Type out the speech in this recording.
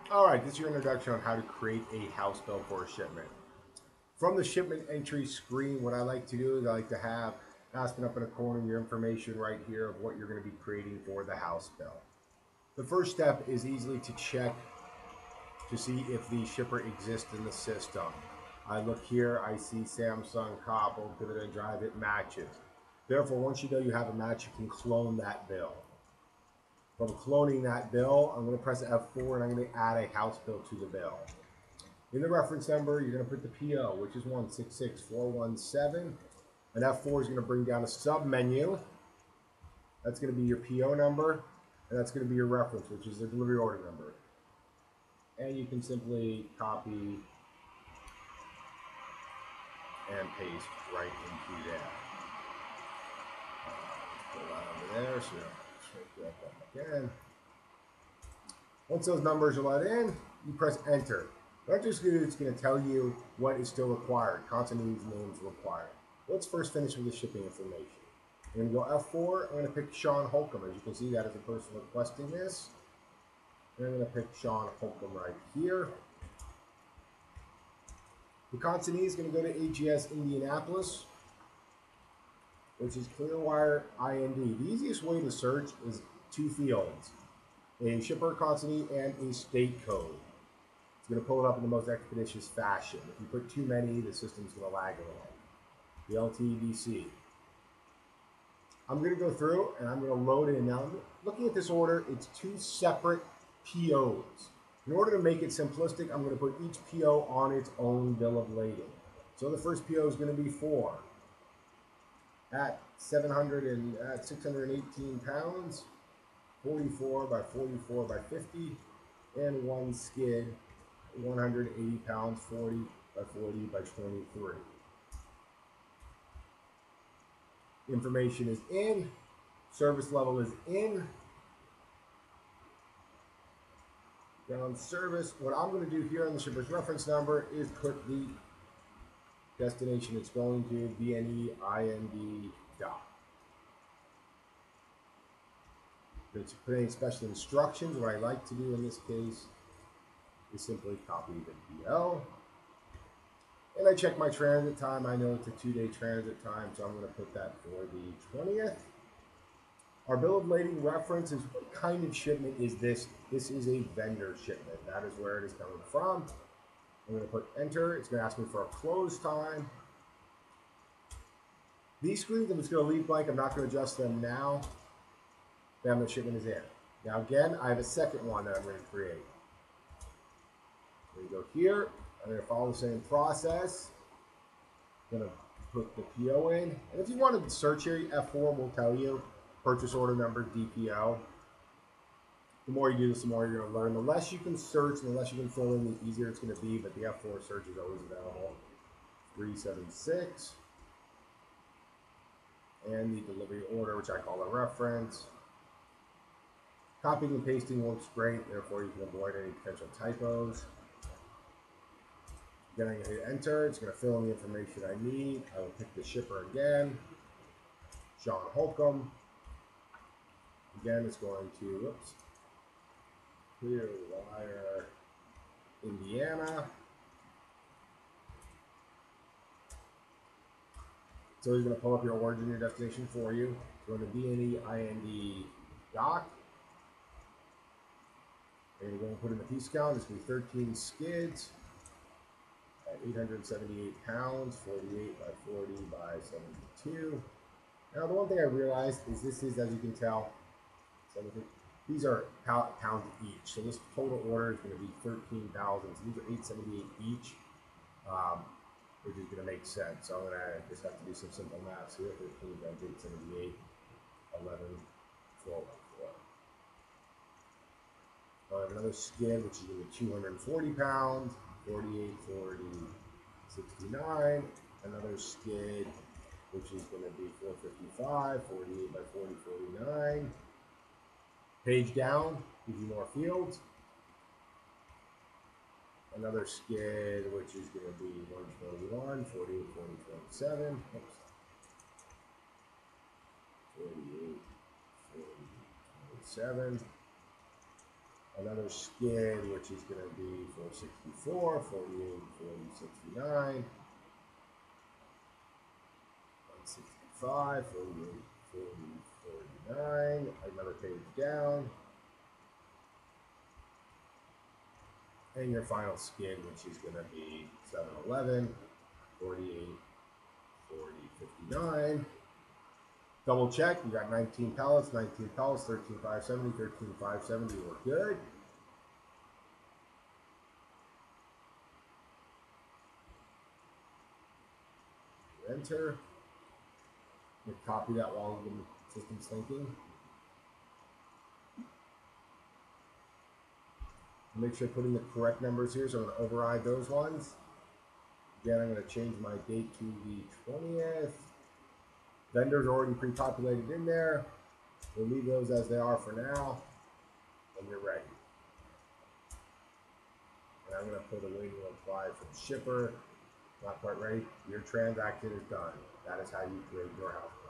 Alright, this is your introduction on how to create a house bill for a shipment. From the shipment entry screen, what I like to do is I like to have asking up in a corner your information right here of what you're going to be creating for the house bill. The first step is easily to check to see if the shipper exists in the system. I look here, I see Samsung, Cobble, Dividend Drive, it matches. Therefore, once you know you have a match, you can clone that bill. From cloning that bill, I'm going to press F4 and I'm going to add a house bill to the bill. In the reference number, you're going to put the PO, which is 166417. And F4 is going to bring down a sub menu. That's going to be your PO number, and that's going to be your reference, which is the delivery order number. And you can simply copy and paste right into there. Put that over there, so let's make that again. Once those numbers are let in, you press enter. Not just good, it's going to tell you what is still required. Continuity names required. Let's first finish with the shipping information. I'm going to go F4. I'm going to pick Sean Holcomb. As you can see, that is the person requesting this. And I'm going to pick Sean Holcomb right here. The consignee is going to go to AGS Indianapolis, which is Clearwire IND. The easiest way to search is two fields, a shipper consignee and a state code. It's going to pull it up in the most expeditious fashion. If you put too many, the system's going to lag a little. The LTDC. I'm going to go through and I'm going to load in. Now, looking at this order, it's two separate POs. In order to make it simplistic, I'm going to put each PO on its own bill of lading. So the first PO is going to be 4 at 618 pounds, 44 by 44 by 50, and one skid, 180 pounds, 40 by 40 by 23. Information is in, service level is in. Down service, what I'm going to do here on the shipper's reference number is put the destination it's going to, BNE IND dock. If you put any special instructions, what I like to do in this case is simply copy the PO. And I check my transit time. I know it's a 2-day transit time, so I'm going to put that for the 20th. Our bill of lading reference is what kind of shipment is this? This is a vendor shipment. That is where it is coming from. I'm going to put enter. It's going to ask me for a close time. These screens, I'm just going to leave blank. I'm not going to adjust them now. Then the shipment is in. Now again, I have a second one that I'm going to create. I'm going to go here. I'm going to follow the same process. I'm going to put the PO in. And if you wanted to search here, F4 will tell you purchase order number, DPO. The more you do this, the more you're going to learn. The less you can search and the less you can fill in, the easier it's going to be. But the F4 search is always available. 376. And the delivery order, which I call a reference. Copying and pasting works great. Therefore, you can avoid any potential typos. Then I'm going to hit enter. It's going to fill in the information I need. I will pick the shipper again. Sean Holcomb. Again, it's going to, Clearwire, Indiana. So he's going to pull up your origin, your destination for you. Go to BNE IND dock. And you're going to put in the piece count. It's going to be 13 skids at 878 pounds, 48 by 40 by 72. Now, the one thing I realized is this is, as you can tell, these are pounds each. So this total order is going to be 13,000. So these are 878 each, which is going to make sense. So I'm going to just have to do some simple math here. 13 times 878, 11, 12 by 4. I have another skid, which is going to be 240 pounds, 48, 40, 69. Another skid, which is going to be 455, 48 by 40, 49. Page down, gives you more fields. Another skid, which is going to be 121, 48, 40, 27. Oops. 48, 40, 27. Another skid, which is going to be 464, 48, 40, 69, 165, 48, 40, 49. Another page down. And your final skid, which is going to be 711, 48, 40, 59. Double check, you got 19 pellets, 13,570, 13,570, we're good. Enter. You copy that while the system's thinking. Make sure I put in the correct numbers here, so I'm going to override those ones. Again, I'm going to change my date to the 20th. Vendors are already pre-populated in there. We'll leave those as they are for now, and you're ready. And I'm going to put a waiting to apply from shipper. Not quite ready. Your transaction is done. That is how you create your house.